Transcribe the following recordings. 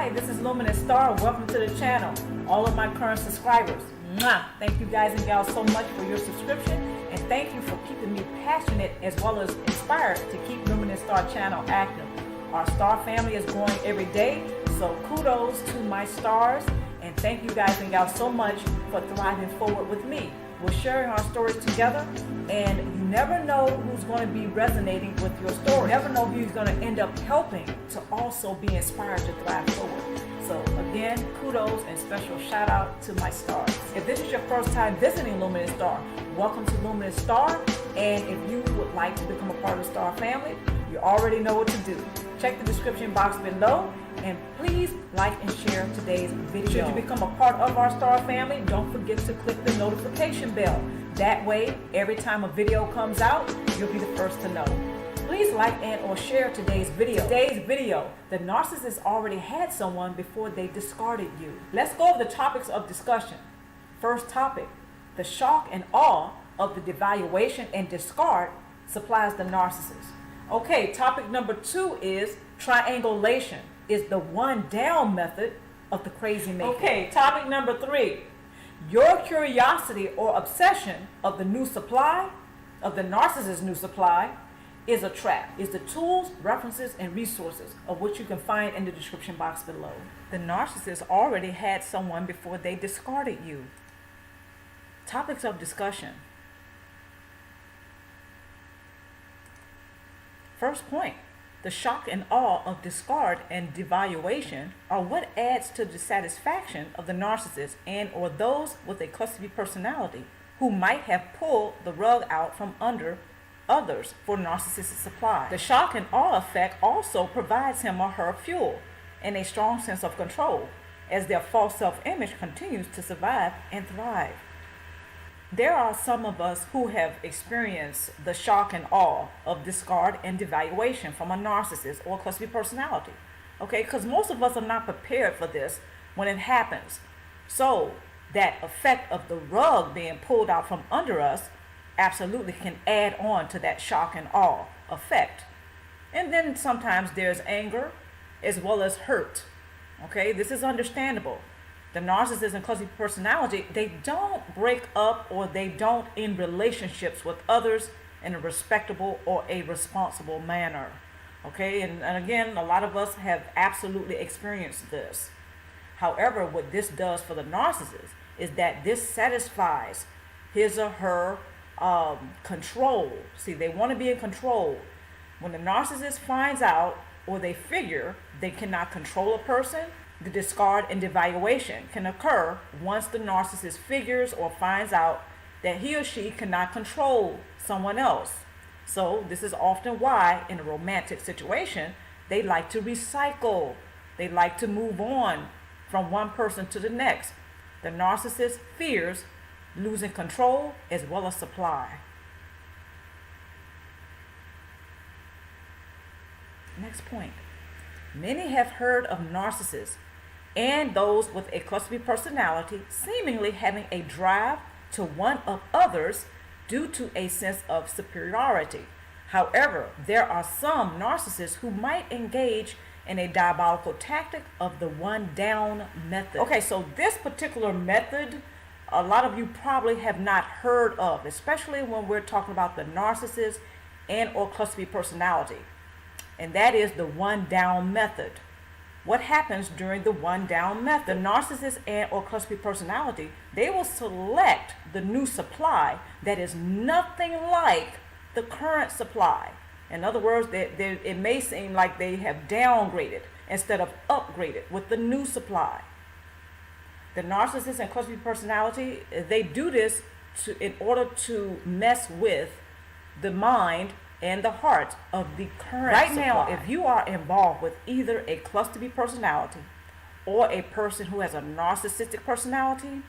Hi, this is Luminousz Ztarr. Welcome to the channel. All of my current subscribers, thank you guys and gals so much for your subscription, and thank you for keeping me passionate as well as inspired to keep Luminousz Ztarr channel active. Our Ztarr family is growing every day, so kudos to my stars, and thank you guys and gals so much for thriving forward with me. We're sharing our stories together, and you never know who's going to be resonating with your story. You never know who's going to end up helping to also be inspired to thrive forward. So again, kudos and special shout out to my stars. If this is your first time visiting Luminousz Ztarr, welcome to Luminousz Ztarr. And if you would like to become a part of the Ztarr family, you already know what to do. Check the description box below, and please like and share today's video. Should you become a part of our Ztarr family, don't forget to click the notification bell. That way, every time a video comes out, you'll be the first to know. Please like and or share today's video. The narcissist already had someone before they discarded you. Let's go over the topics of discussion. First topic, the shock and awe of the devaluation and discard supplies the narcissist. Okay, topic number 2 is triangulation is the one down method of the crazy maker. Okay, topic number 3, your curiosity or obsession of the new supply, of the narcissist's new supply, is a trap. Is the tools, references, and resources of which you can find in the description box below. The narcissist already had someone before they discarded you. Topics of discussion. First point, the shock and awe of discard and devaluation are what adds to the satisfaction of the narcissist and or those with a cluster personality who might have pulled the rug out from under others for narcissistic supply. The shock and awe effect also provides him or her fuel and a strong sense of control as their false self-image continues to survive and thrive. There are some of us who have experienced the shock and awe of discard and devaluation from a narcissist or cluster personality. Okay, because most of us are not prepared for this when it happens. So that effect of the rug being pulled out from under us absolutely can add on to that shock and awe effect. And then sometimes there's anger as well as hurt. Okay, this is understandable. The narcissist and cluster personality, they don't break up or they don't end relationships with others in a respectable or a responsible manner. Okay, and again, a lot of us have absolutely experienced this. However, what this does for the narcissist is that this satisfies his or her control. See, they want to be in control. When the narcissist finds out or they figure they cannot control a person, the discard and devaluation can occur once the narcissist figures or finds out that he or she cannot control someone else. So this is often why in a romantic situation, they like to recycle. They like to move on from one person to the next. The narcissist fears losing control as well as supply. Next point. Many have heard of narcissists and those with a cluster personality seemingly having a drive to one-up others due to a sense of superiority. However, there are some narcissists who might engage in a diabolical tactic of the one-down method. Okay, so this particular method, a lot of you probably have not heard of, especially when we're talking about the narcissist and or cluster personality. And that is the one-down method. What happens during the one-down method? The narcissist and or cluster personality, they will select the new supply that is nothing like the current supply. In other words, it may seem like they have downgraded instead of upgraded with the new supply. The narcissist and cluster personality, they do this in order to mess with the mind and the heart of the current supply. Right now, if you are involved with either a cluster B personality or a person who has a narcissistic personality,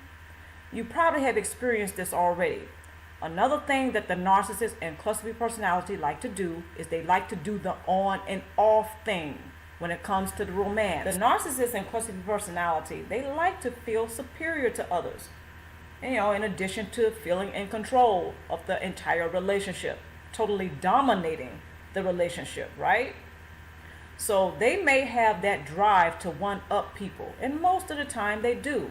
you probably have experienced this already. Another thing that the narcissist and cluster B personality like to do is they like to do the on and off thing when it comes to the romance. The narcissist and cluster B personality, they like to feel superior to others. And, in addition to feeling in control of the entire relationship, totally dominating the relationship, right? So they may have that drive to one up people, and most of the time they do.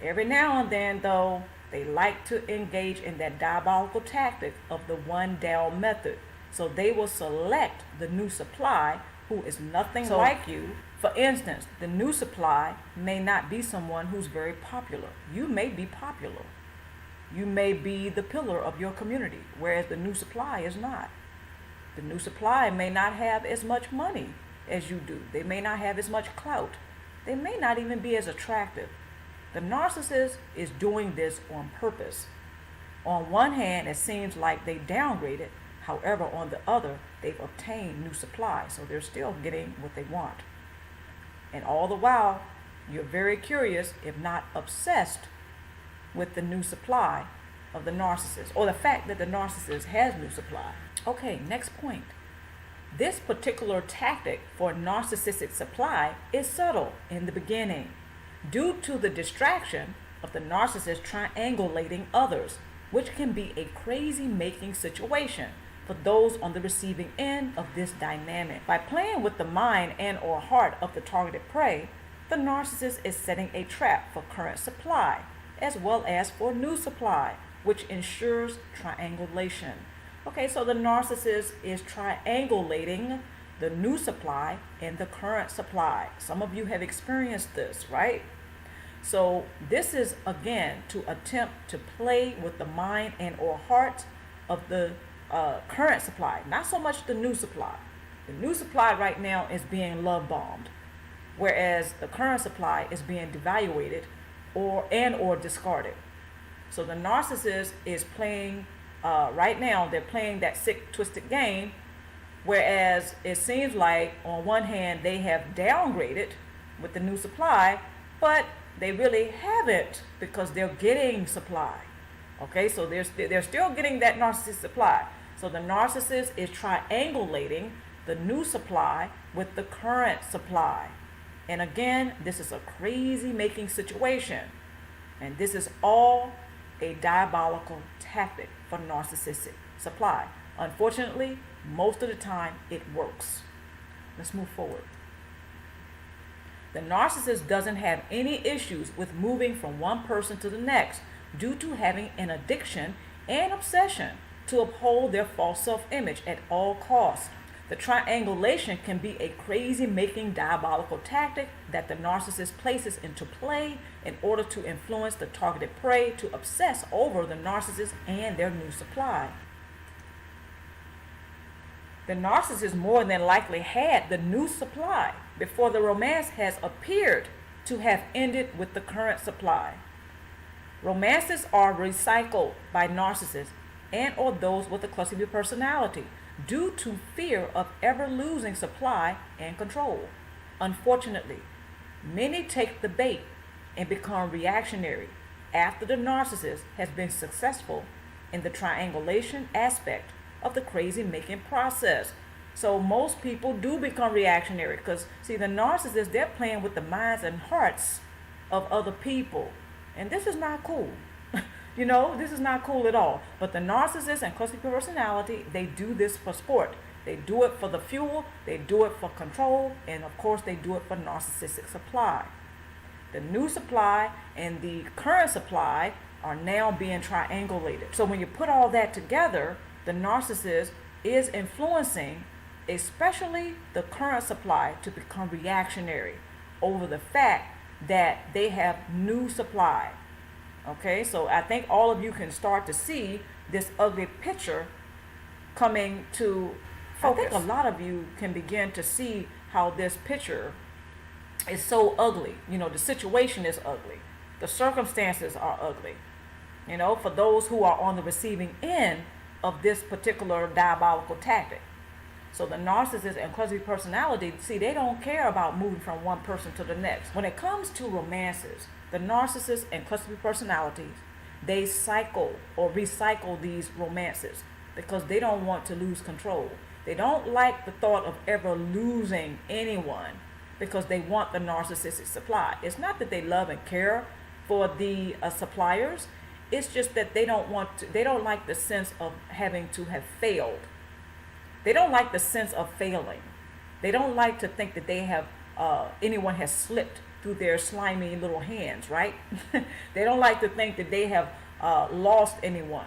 Every now and then, though, they like to engage in that diabolical tactic of the one down method. So they will select the new supply who is nothing like you. For instance, the new supply may not be someone who's very popular. You may be popular. You may be the pillar of your community, whereas the new supply is not. The new supply may not have as much money as you do. They may not have as much clout. They may not even be as attractive. The narcissist is doing this on purpose. On one hand, it seems like they downgraded. However, on the other, they've obtained new supply, so they're still getting what they want. And all the while, you're very curious, if not obsessed, with the new supply of the narcissist, or the fact that the narcissist has new supply. Okay, next point. This particular tactic for narcissistic supply is subtle in the beginning, due to the distraction of the narcissist triangulating others, which can be a crazy-making situation for those on the receiving end of this dynamic. By playing with the mind and or heart of the targeted prey, the narcissist is setting a trap for current supply, as well as for new supply, which ensures triangulation. Okay, so the narcissist is triangulating the new supply and the current supply. Some of you have experienced this, right? So this is, again, to attempt to play with the mind and or heart of the current supply, not so much the new supply. The new supply right now is being love bombed, whereas the current supply is being devaluated or discarded. So the narcissist is playing, right now, they're playing that sick, twisted game, whereas it seems like on one hand they have downgraded with the new supply, but they really haven't, because they're getting supply. Okay, so they're still getting that narcissist supply. So the narcissist is triangulating the new supply with the current supply. And again, this is a crazy making situation. And this is all a diabolical tactic for narcissistic supply. Unfortunately, most of the time it works. Let's move forward. The narcissist doesn't have any issues with moving from one person to the next due to having an addiction and obsession to uphold their false self-image at all costs. The triangulation can be a crazy-making diabolical tactic that the narcissist places into play in order to influence the targeted prey to obsess over the narcissist and their new supply. The narcissist more than likely had the new supply before the romance has appeared to have ended with the current supply. Romances are recycled by narcissists and or those with a cluster personality due to fear of ever losing supply and control. Unfortunately, many take the bait and become reactionary after the narcissist has been successful in the triangulation aspect of the crazy making process. So most people do become reactionary because, see, the narcissists, they're playing with the minds and hearts of other people. And this is not cool. You know, this is not cool at all. But the narcissist and cluster personality, they do this for sport. They do it for the fuel, they do it for control, and of course they do it for narcissistic supply. The new supply and the current supply are now being triangulated. So when you put all that together, the narcissist is influencing especially the current supply to become reactionary over the fact that they have new supply. Okay, so I think all of you can start to see this ugly picture coming to focus. I think a lot of you can begin to see how this picture is so ugly. You know, the situation is ugly. The circumstances are ugly. You know, for those who are on the receiving end of this particular diabolical tactic. So the narcissist and cluster personality, see, they don't care about moving from one person to the next. When it comes to romances, the narcissist and cluster personalities, they cycle or recycle these romances because they don't want to lose control. They don't like the thought of ever losing anyone because they want the narcissistic supply. It's not that they love and care for the suppliers. It's just that they don't like the sense of having to have failed. They don't like the sense of failing. They don't like to think that they have anyone has slipped through their slimy little hands, right? They don't like to think that they have lost anyone,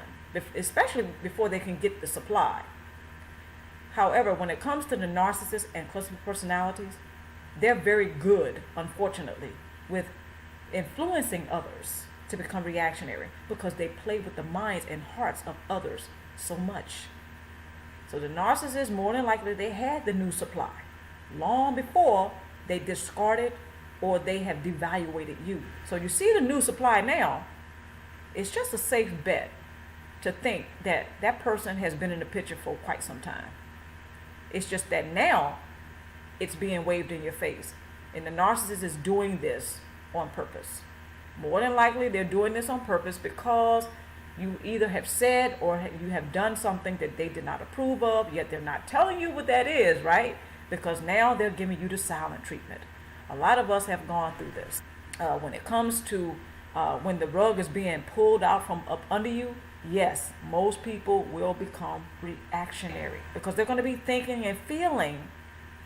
especially before they can get the supply. However, when it comes to the narcissists and cluster personalities, they're very good, unfortunately, with influencing others to become reactionary because they play with the minds and hearts of others so much. So the narcissists, more than likely, they had the new supply long before they discarded or they have devaluated you. So you see the new supply now, it's just a safe bet to think that that person has been in the picture for quite some time. It's just that now it's being waved in your face. And the narcissist is doing this on purpose. More than likely, they're doing this on purpose because you either have said or you have done something that they did not approve of, yet they're not telling you what that is, right? Because now they're giving you the silent treatment. A lot of us have gone through this. When it comes to when the rug is being pulled out from up under you, yes, most people will become reactionary because they're going to be thinking and feeling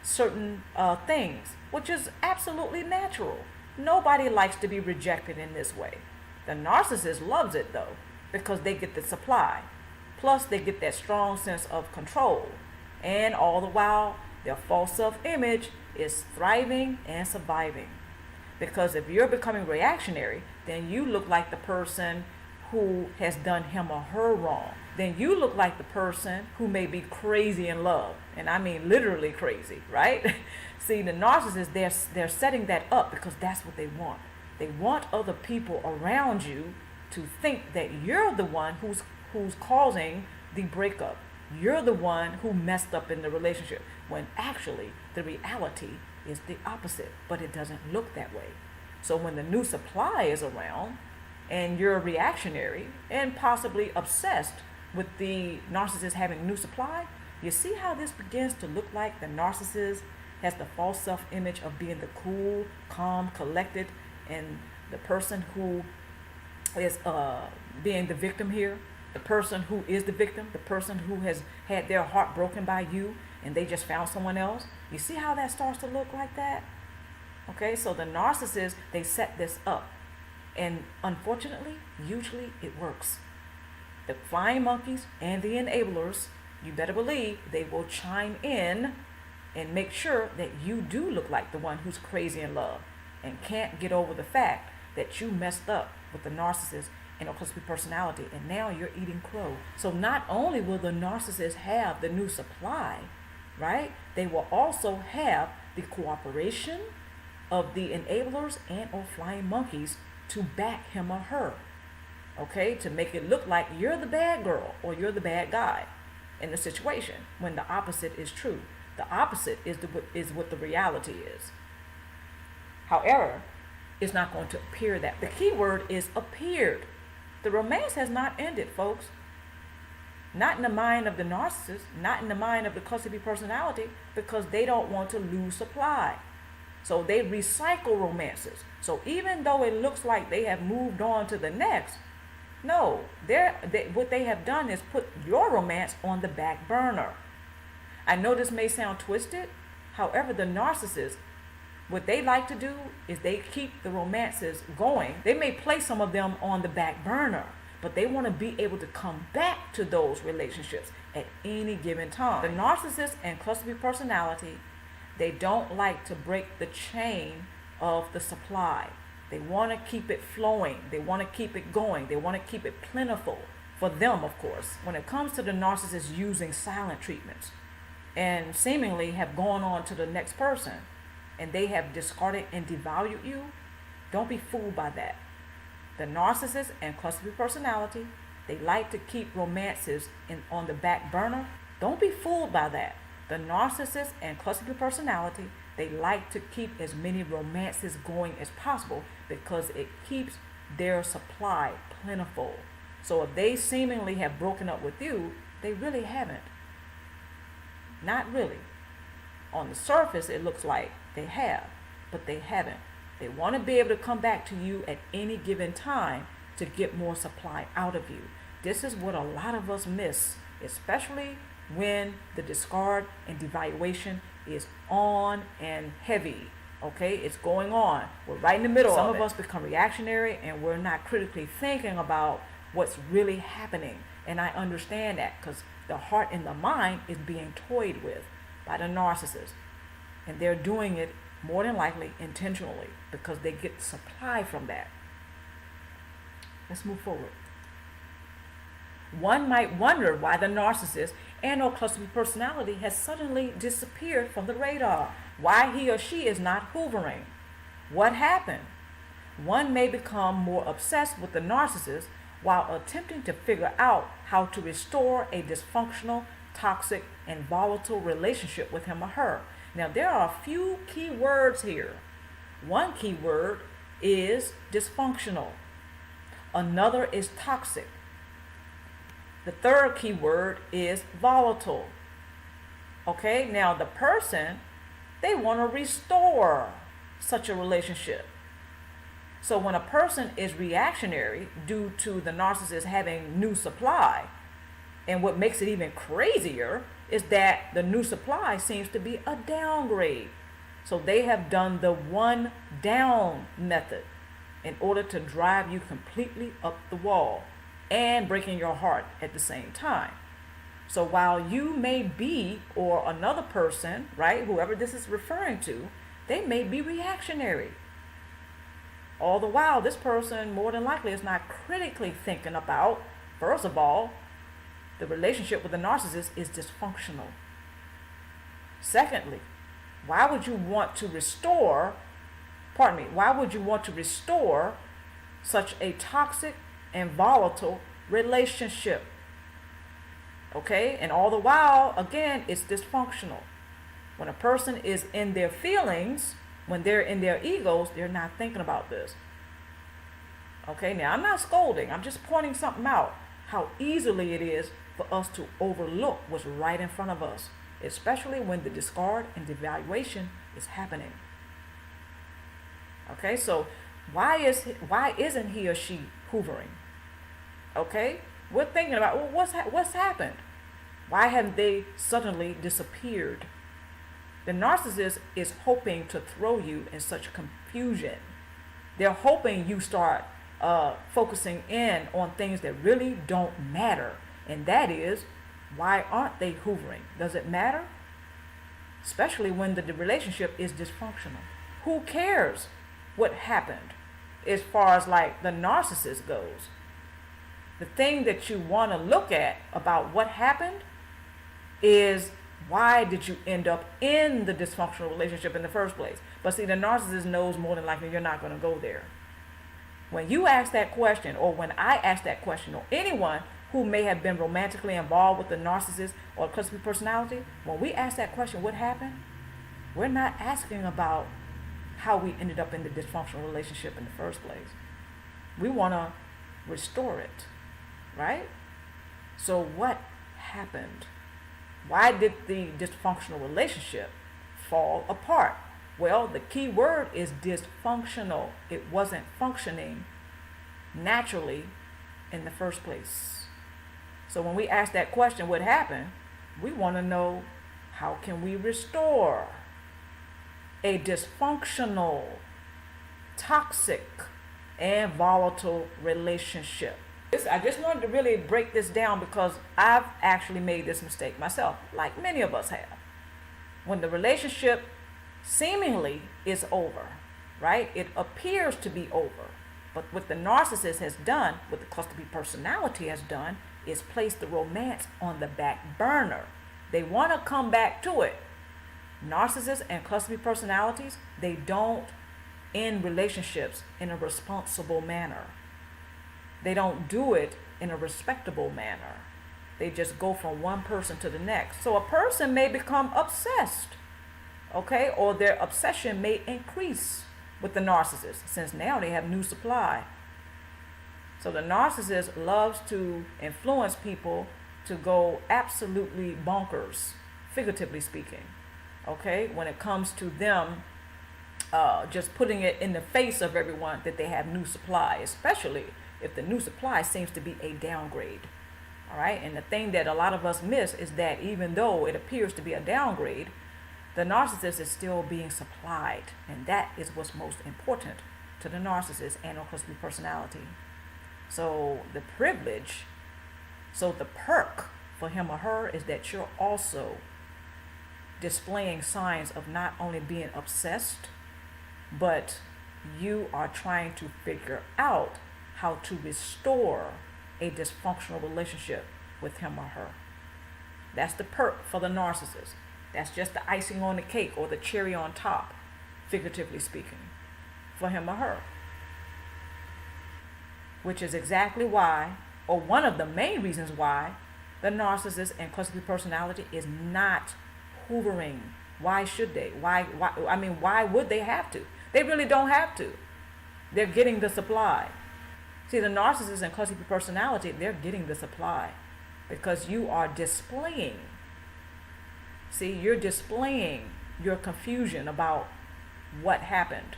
certain things, which is absolutely natural. Nobody likes to be rejected in this way. The narcissist loves it though, because they get the supply. Plus they get that strong sense of control. And all the while, their false self-image is thriving and surviving. Because if you're becoming reactionary, then you look like the person who has done him or her wrong. Then you look like the person who may be crazy in love. And I mean literally crazy, right? See, the narcissists, they're setting that up because that's what they want. They want other people around you to think that you're the one who's causing the breakup. You're the one who messed up in the relationship, when actually the reality is the opposite, but it doesn't look that way. So when the new supply is around and you're reactionary and possibly obsessed with the narcissist having new supply, you see how this begins to look like the narcissist has the false self-image of being the cool, calm, collected, and the person who is being the victim here, the person who is the victim, the person who has had their heart broken by you and they just found someone else. You see how that starts to look like that? Okay, so the narcissists, they set this up. And unfortunately, usually it works. The flying monkeys and the enablers, you better believe they will chime in and make sure that you do look like the one who's crazy in love and can't get over the fact that you messed up with the narcissist and occultic personality, and now you're eating crow. So not only will the narcissist have the new supply, right? They will also have the cooperation of the enablers and or flying monkeys to back him or her, okay? To make it look like you're the bad girl or you're the bad guy in the situation, when the opposite is true. The opposite is what the reality is. However, it's not going to appear that. The key word is appeared. The romance has not ended, folks. Not in the mind of the narcissist, not in the mind of the custody personality, because they don't want to lose supply. So they recycle romances. So even though it looks like they have moved on to the next, no, what they have done is put your romance on the back burner. I know this may sound twisted. However, the narcissist, what they like to do is they keep the romances going. They may place some of them on the back burner, but they want to be able to come back to those relationships at any given time. The narcissist and cluster B personality, they don't like to break the chain of the supply. They want to keep it flowing. They want to keep it going. They want to keep it plentiful for them, of course. When it comes to the narcissist using silent treatments and seemingly have gone on to the next person, and they have discarded and devalued you, don't be fooled by that. The narcissist and cluster B personality, they like to keep romances on the back burner. Don't be fooled by that. The narcissist and cluster B personality, they like to keep as many romances going as possible because it keeps their supply plentiful. So if they seemingly have broken up with you, they really haven't. Not really. On the surface, it looks like they have, but they haven't. They want to be able to come back to you at any given time to get more supply out of you. This is what a lot of us miss, especially when the discard and devaluation is on and heavy. Okay, it's going on. We're right in the middle of it. Some of us become reactionary and we're not critically thinking about what's really happening. And I understand that because the heart and the mind is being toyed with by the narcissist. And they're doing it more than likely intentionally because they get supply from that. Let's move forward. One might wonder why the narcissist and or cluster B personality has suddenly disappeared from the radar. Why he or she is not hoovering. What happened? One may become more obsessed with the narcissist while attempting to figure out how to restore a dysfunctional, toxic, and volatile relationship with him or her. Now, there are a few key words here. One key word is dysfunctional. Another is toxic. The third key word is volatile. Okay, now the person, they want to restore such a relationship. So when a person is reactionary due to the narcissist having new supply, and what makes it even crazier is that the new supply seems to be a downgrade. So they have done the one down method in order to drive you completely up the wall and breaking your heart at the same time. So while you may be, or another person, right, whoever this is referring to, they may be reactionary. All the while, this person more than likely is not critically thinking about, first of all, the relationship with the narcissist is dysfunctional. Secondly, why would you want to restore such a toxic and volatile relationship? Okay, and all the while, again, it's dysfunctional. When a person is in their feelings, when they're in their egos, they're not thinking about this. Okay, now I'm not scolding, I'm just pointing something out, how easily it is for us to overlook what's right in front of us, especially when the discard and devaluation is happening. Okay, so why isn't he or she hoovering? Okay, we're thinking about, well, what's happened? Why haven't they suddenly disappeared? The narcissist is hoping to throw you in such confusion. They're hoping you start focusing in on things that really don't matter. And that is, why aren't they hoovering? Does it matter? Especially when the relationship is dysfunctional. Who cares what happened as far as like the narcissist goes? The thing that you want to look at about what happened is, why did you end up in the dysfunctional relationship in the first place? But see, the narcissist knows more than likely you're not going to go there. When you ask that question, or when I ask that question, or anyone who may have been romantically involved with the narcissist or cluster B personality, when we ask that question, what happened? We're not asking about how we ended up in the dysfunctional relationship in the first place. We want to restore it, right? So what happened? Why did the dysfunctional relationship fall apart? Well, the key word is dysfunctional. It wasn't functioning naturally in the first place. So when we ask that question, what happened? We want to know, how can we restore a dysfunctional, toxic, and volatile relationship? I just wanted to really break this down because I've actually made this mistake myself, like many of us have. When the relationship seemingly is over, right? It appears to be over. But what the narcissist has done, what the cluster B personality has done, is place the romance on the back burner. They want to come back to it. Narcissists and cluster B personalities, they don't end relationships in a responsible manner. They don't do it in a respectable manner. They just go from one person to the next. So a person may become obsessed, okay? Or their obsession may increase with the narcissist, since now they have new supply. So the narcissist loves to influence people to go absolutely bonkers, figuratively speaking, okay? When it comes to them just putting it in the face of everyone that they have new supply, especially if the new supply seems to be a downgrade. All right, and the thing that a lot of us miss is that even though it appears to be a downgrade, The narcissist is still being supplied, and that is what's most important to the narcissist and or cluster B personality. So the privilege, so the perk for him or her is that you're also displaying signs of not only being obsessed, but you are trying to figure out how to restore a dysfunctional relationship with him or her. That's the perk for the narcissist. That's just the icing on the cake or the cherry on top, figuratively speaking, for him or her. Which is exactly why, or one of the main reasons why, the narcissist and cluster B personality is not hoovering. Why should they? Why would they have to? They really don't have to. They're getting the supply. See, the narcissist and cluster B personality, they're getting the supply because you are displaying. See, you're displaying your confusion about what happened,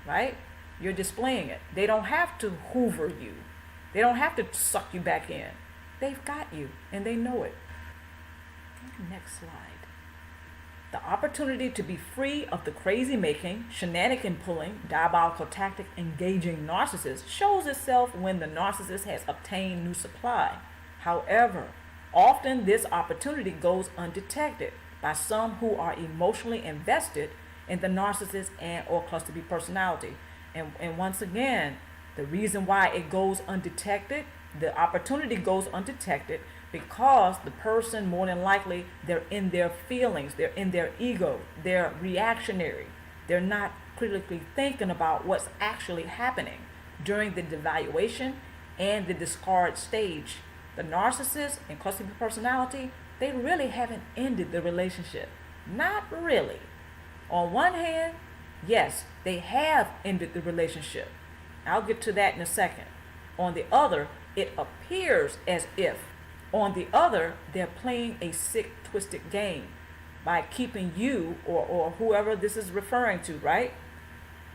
right? You're displaying it. They don't have to hoover you. They don't have to suck you back in. They've got you, and they know it. Next slide. The opportunity to be free of the crazy-making, shenanigan-pulling, diabolical tactic engaging narcissist shows itself when the narcissist has obtained new supply. However, often this opportunity goes undetected by some who are emotionally invested in the narcissist and or cluster B personality. And once again, the reason why it goes undetected, the opportunity goes undetected, because the person, more than likely, they're in their feelings, they're in their ego, they're reactionary. They're not critically thinking about what's actually happening during the devaluation and the discard stage. The narcissist and cluster B personality, they really haven't ended the relationship. Not really. On one hand, yes, they have ended the relationship. I'll get to that in a second. On the other, it appears as if, on the other, they're playing a sick, twisted game by keeping you or whoever this is referring to, right?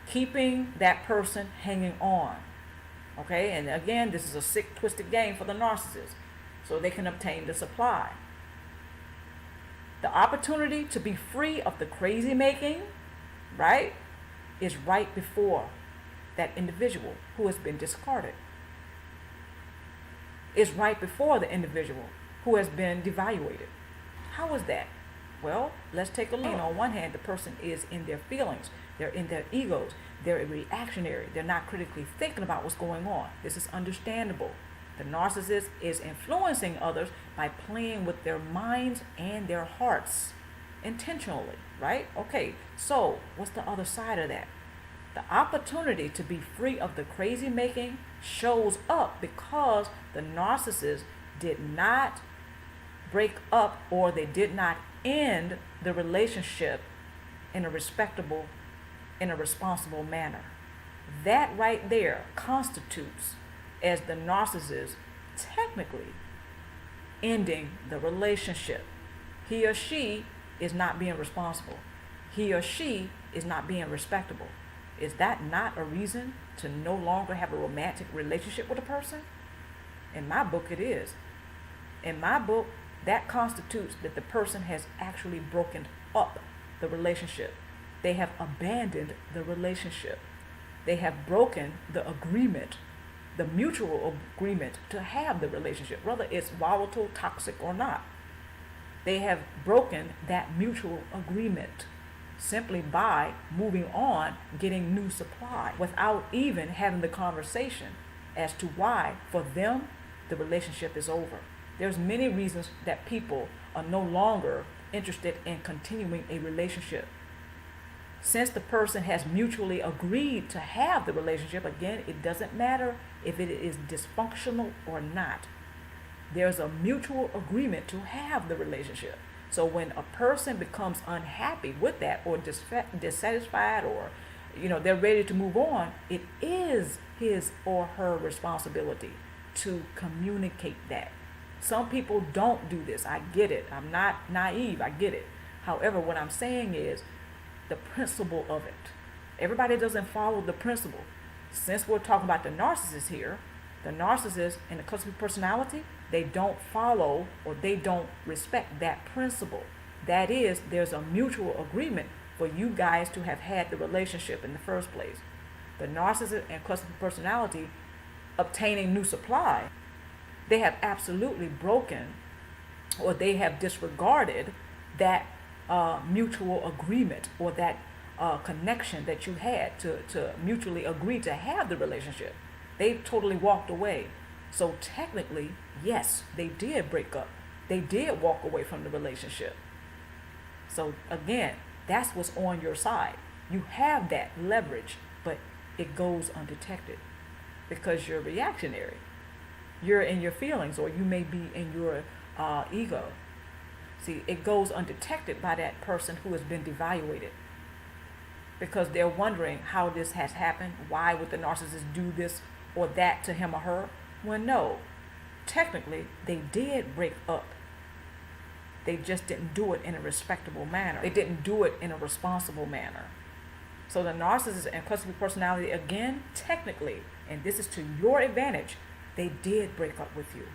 Keeping that person hanging on. Okay, and again, this is a sick, twisted game for the narcissist, so they can obtain the supply. The opportunity to be free of the crazy making, right, is right before that individual who has been discarded. Is right before the individual who has been devaluated. How is that? Well, let's take a look. On one hand, the person is in their feelings, they're in their egos, they're reactionary, they're not critically thinking about what's going on. This is understandable. The narcissist is influencing others by playing with their minds and their hearts intentionally, right? Okay, so what's the other side of that? The opportunity to be free of the crazy making shows up because the narcissist did not break up or they did not end the relationship in a respectable, in a responsible manner. That right there constitutes as the narcissist technically ending the relationship. He or she is not being responsible. He or she is not being respectable. Is that not a reason to no longer have a romantic relationship with a person? In my book, it is. In my book, that constitutes that the person has actually broken up the relationship. They have abandoned the relationship. They have broken the agreement, the mutual agreement to have the relationship, whether it's volatile, toxic, or not. They have broken that mutual agreement simply by moving on, getting new supply, without even having the conversation as to why, for them, the relationship is over. There's many reasons that people are no longer interested in continuing a relationship. Since the person has mutually agreed to have the relationship, again, it doesn't matter if it is dysfunctional or not. There's a mutual agreement to have the relationship. So when a person becomes unhappy with that or dissatisfied or they're ready to move on, it is his or her responsibility to communicate that. Some people don't do this. I get it. I'm not naive. I get it. However, what I'm saying is the principle of it. Everybody doesn't follow the principle. Since we're talking about the narcissist here, the narcissist and the cluster B personality, they don't follow or they don't respect that principle. That is, there's a mutual agreement for you guys to have had the relationship in the first place. The narcissist and cluster personality obtaining new supply, they have absolutely broken, or they have disregarded that mutual agreement, or that connection that you had to mutually agree to have the relationship. They totally walked away. So technically, yes, they did break up. They did walk away from the relationship. So again, that's what's on your side. You have that leverage, but it goes undetected because you're reactionary. You're in your feelings, or you may be in your ego. See, it goes undetected by that person who has been devaluated, because they're wondering how this has happened. Why would the narcissist do this or that to him or her? Well, no. Technically, they did break up. They just didn't do it in a respectable manner. They didn't do it in a responsible manner. So the narcissist and cluster personality, again, technically, and this is to your advantage, they did break up with you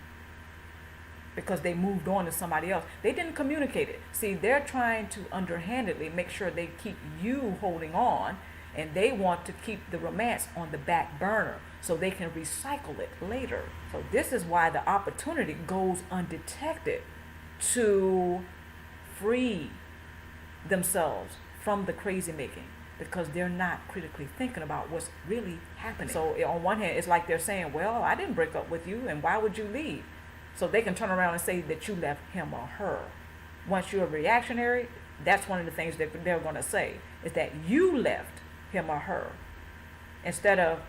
because they moved on to somebody else. They didn't communicate it. See, they're trying to underhandedly make sure they keep you holding on, and they want to keep the romance on the back burner so they can recycle it later. So this is why the opportunity goes undetected to free themselves from the crazy making, because they're not critically thinking about what's really happening. So on one hand, it's like they're saying, well, I didn't break up with you, and why would you leave? So they can turn around and say that you left him or her. Once you're reactionary, that's one of the things that they're going to say, is that you left him or her, instead of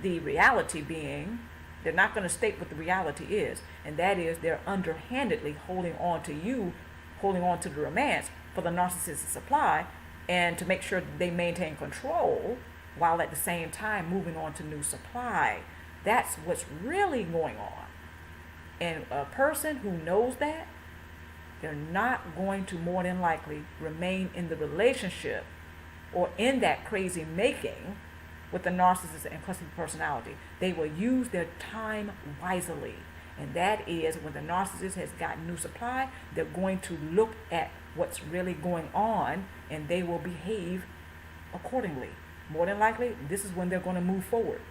the reality being, they're not going to state what the reality is, and that is they're underhandedly holding on to you, holding on to the romance for the narcissistic supply, and to make sure that they maintain control while at the same time moving on to new supply. That's what's really going on. And a person who knows that, they're not going to more than likely remain in the relationship or in that crazy making with the narcissist and cluster personality. They will use their time wisely. And that is, when the narcissist has gotten new supply, they're going to look at what's really going on, and they will behave accordingly. More than likely, this is when they're going to move forward.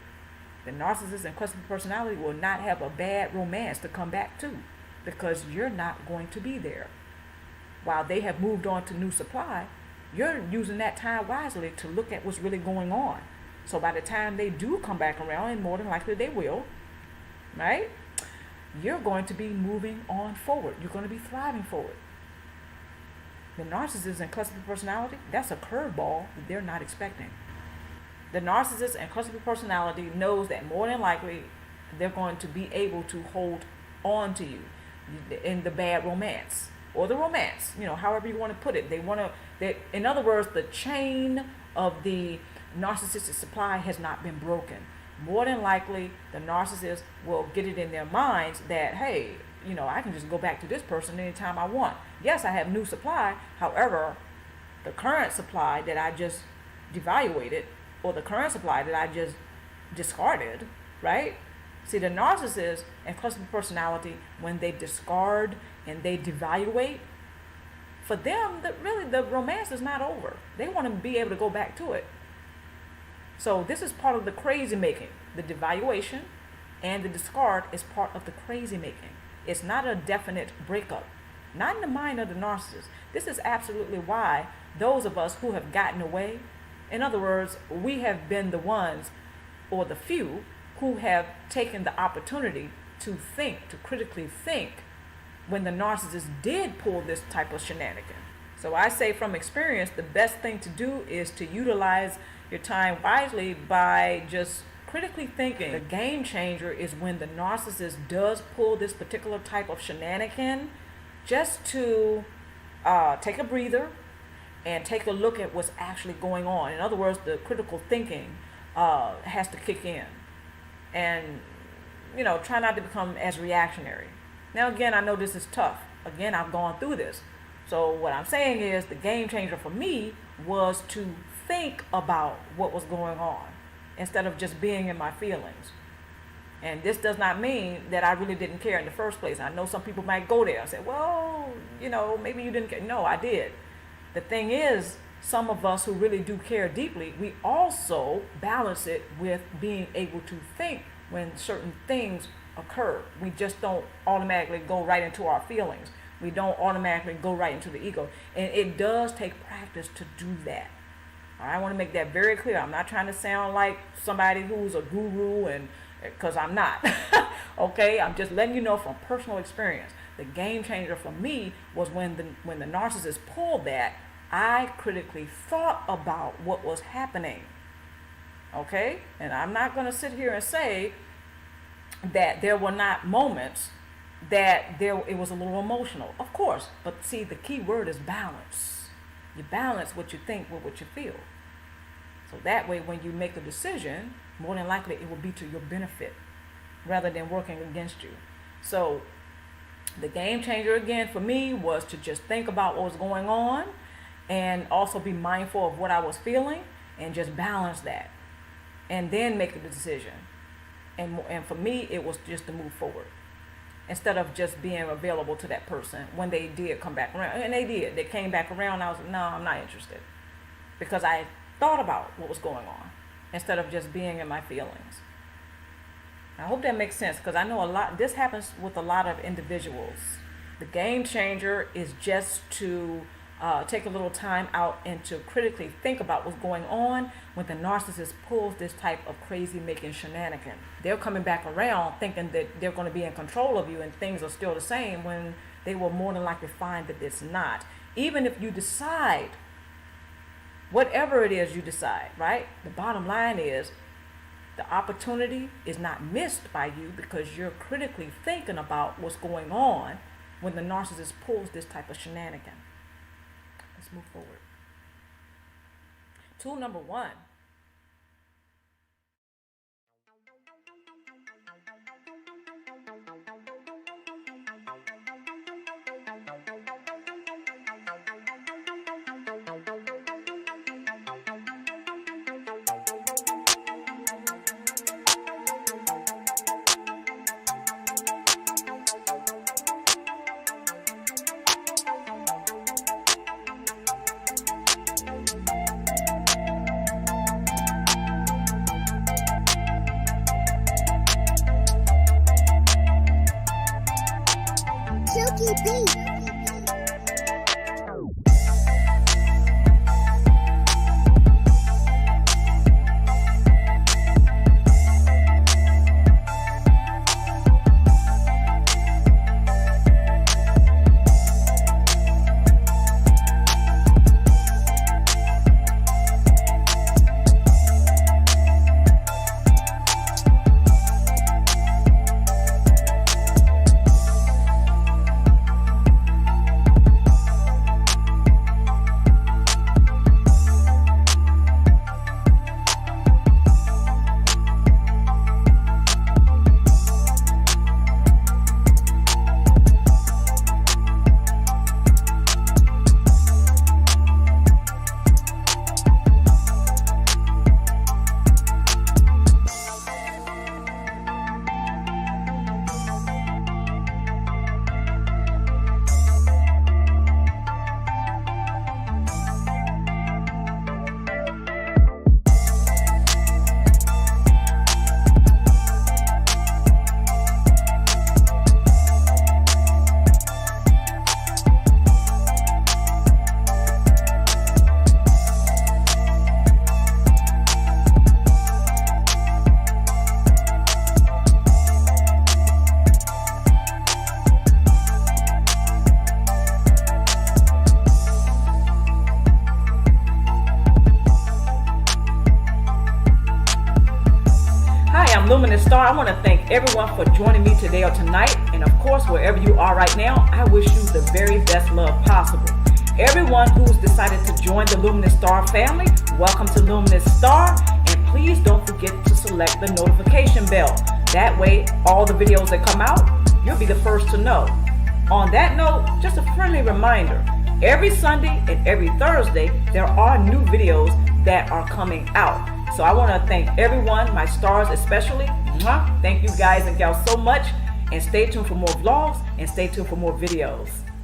The narcissist and cluster personality will not have a bad romance to come back to, because you're not going to be there. While they have moved on to new supply, you're using that time wisely to look at what's really going on. So by the time they do come back around, and more than likely they will, right? You're going to be moving on forward. You're going to be thriving forward. The narcissist and cluster personality, that's a curveball that they're not expecting. The narcissist and cluster personality knows that more than likely they're going to be able to hold on to you in the bad romance, or the romance, however you want to put it. In other words, the chain of the narcissistic supply has not been broken. More than likely, the narcissist will get it in their minds that, hey, I can just go back to this person anytime I want. Yes, I have new supply. However, the current supply that I just devaluated, or the current supply that I just discarded, right? See, the narcissist and cluster personality, when they discard and they devaluate, for them, really the romance is not over. They want to be able to go back to it. So this is part of the crazy making. The devaluation and the discard is part of the crazy making. It's not a definite breakup. Not in the mind of the narcissist. This is absolutely why those of us who have gotten away, in other words, we have been the ones, or the few, who have taken the opportunity to think, to critically think, when the narcissist did pull this type of shenanigan. So I say from experience, the best thing to do is to utilize your time wisely by just critically thinking. The game changer is when the narcissist does pull this particular type of shenanigan, just to take a breather and take a look at what's actually going on. In other words, the critical thinking has to kick in. And, try not to become as reactionary. Now, again, I know this is tough. Again, I've gone through this. So what I'm saying is the game changer for me was to think about what was going on instead of just being in my feelings. And this does not mean that I really didn't care in the first place. I know some people might go there and say, well, maybe you didn't care. No, I did. The thing is, some of us who really do care deeply, we also balance it with being able to think when certain things occur. We just don't automatically go right into our feelings. We don't automatically go right into the ego. And it does take practice to do that. I want to make that very clear. I'm not trying to sound like somebody who's a guru, and because I'm not. Okay, I'm just letting you know from personal experience. The game changer for me was when the narcissist pulled that, I critically thought about what was happening. Okay, and I'm not going to sit here and say that there were not moments that it was a little emotional. Of course, but see, the key word is balance. You balance what you think with what you feel. So that way, when you make a decision, more than likely it will be to your benefit rather than working against you. So the game changer again for me was to just think about what was going on and also be mindful of what I was feeling and just balance that and then make the decision. And for me, it was just to move forward instead of just being available to that person when they did come back around. And they did. They came back around. I was like, no, I'm not interested, because I thought about what was going on instead of just being in my feelings. I hope that makes sense, because I know this happens with a lot of individuals. The game changer is just to take a little time out and to critically think about what's going on when the narcissist pulls this type of crazy making shenanigan. They're coming back around thinking that they're going to be in control of you and things are still the same, when they will more than likely find that it's not. Even if you decide, whatever it is you decide, right? The bottom line is the opportunity is not missed by you because you're critically thinking about what's going on when the narcissist pulls this type of shenanigan. Let's move forward. Tool number 1. Luminousz Ztarr, I want to thank everyone for joining me today or tonight. And of course, wherever you are right now, I wish you the very best love possible. Everyone who's decided to join the Luminousz Ztarr family, welcome to Luminousz Ztarr. And please don't forget to select the notification bell. That way, all the videos that come out, you'll be the first to know. On that note, just a friendly reminder, every Sunday and every Thursday, there are new videos that are coming out. So I want to thank everyone, my stars especially. Mwah. Thank you guys and gals so much, and stay tuned for more vlogs and stay tuned for more videos.